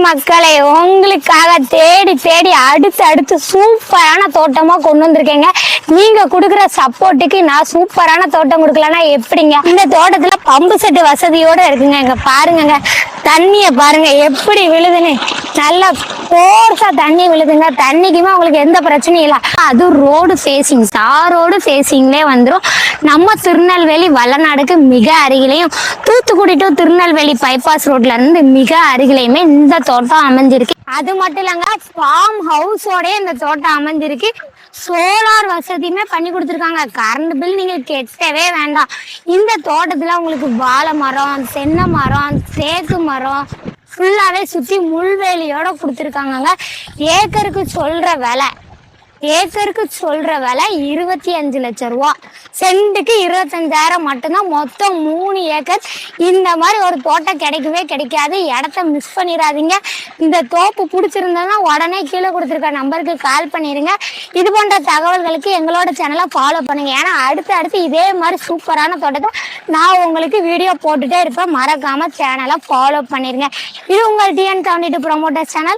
மக்களே, உங்களுக்காக தேடி தேடி அடுத்து அடுத்து சூப்பரான தோட்டமா கொண்டு வந்திருக்கேங்க. நீங்க கொடுக்குற சப்போர்ட்டுக்கு நான் சூப்பரான தோட்டம் கொடுக்கலன்னா எப்படிங்க? இந்த தோட்டத்துல பம்பு செட்டு வசதியோட இருக்குங்க. இங்க பாருங்க, தண்ணிய பாருங்க எப்படி விழுதுன்னு. நல்லா போர்ஸா தண்ணி விழுதுங்க. தண்ணிக்குமே உங்களுக்கு எந்த பிரச்சனையும் இல்லை. அது ரோடு ஃபேசிங், தாரோடு ஃபேசிங்லேயே வந்துடும். நம்ம திருநெல்வேலி வல்லநாடுக்கு மிக அருகிலையும், தூத்துக்குடி டு திருநெல்வேலி பைபாஸ் ரோட்ல இருந்து மிக அருகிலையுமே இந்த தோட்டம் அமைஞ்சிருக்கு. அது மட்டும் இல்லைங்க, ஃபார்ம் ஹவுஸோட இந்த தோட்டம் அமைஞ்சிருக்கு. சோலார் வசதியுமே பண்ணி கொடுத்துருக்காங்க. கரண்ட் பில் நீங்க கெட்டவே வேண்டாம். இந்த தோட்டத்துல உங்களுக்கு வாழை மரம், தென்னை மரம், தேக்கு மரம் ஃபுல்லாவே சுத்தி முள்வேலியோட கொடுத்துருக்காங்க. ஏக்கருக்கு சொல்ற விலை 25 லட்சம் ரூபா. சென்ட்டுக்கு 25,000 மட்டும்தான். மொத்தம் 3 ஏக்கர். இந்த மாதிரி ஒரு தோட்டம் கிடைக்கவே கிடைக்காது. இடத்த மிஸ் பண்ணிடாதீங்க. இந்த தோப்பு பிடிச்சிருந்ததுன்னா உடனே கீழே கொடுத்துருக்க நம்பருக்கு கால் பண்ணிடுங்க. இது போன்ற தகவல்களுக்கு எங்களோட சேனலை ஃபாலோ பண்ணுங்க. ஏன்னா அடுத்து இதே மாதிரி சூப்பரான தோட்டத்தை நான் உங்களுக்கு வீடியோ போட்டுட்டே இருப்பேன். மறக்காம சேனலை ஃபாலோ பண்ணிடுங்க. இது உங்கள் TN72 ப்ரொமோட்டர் சேனல்.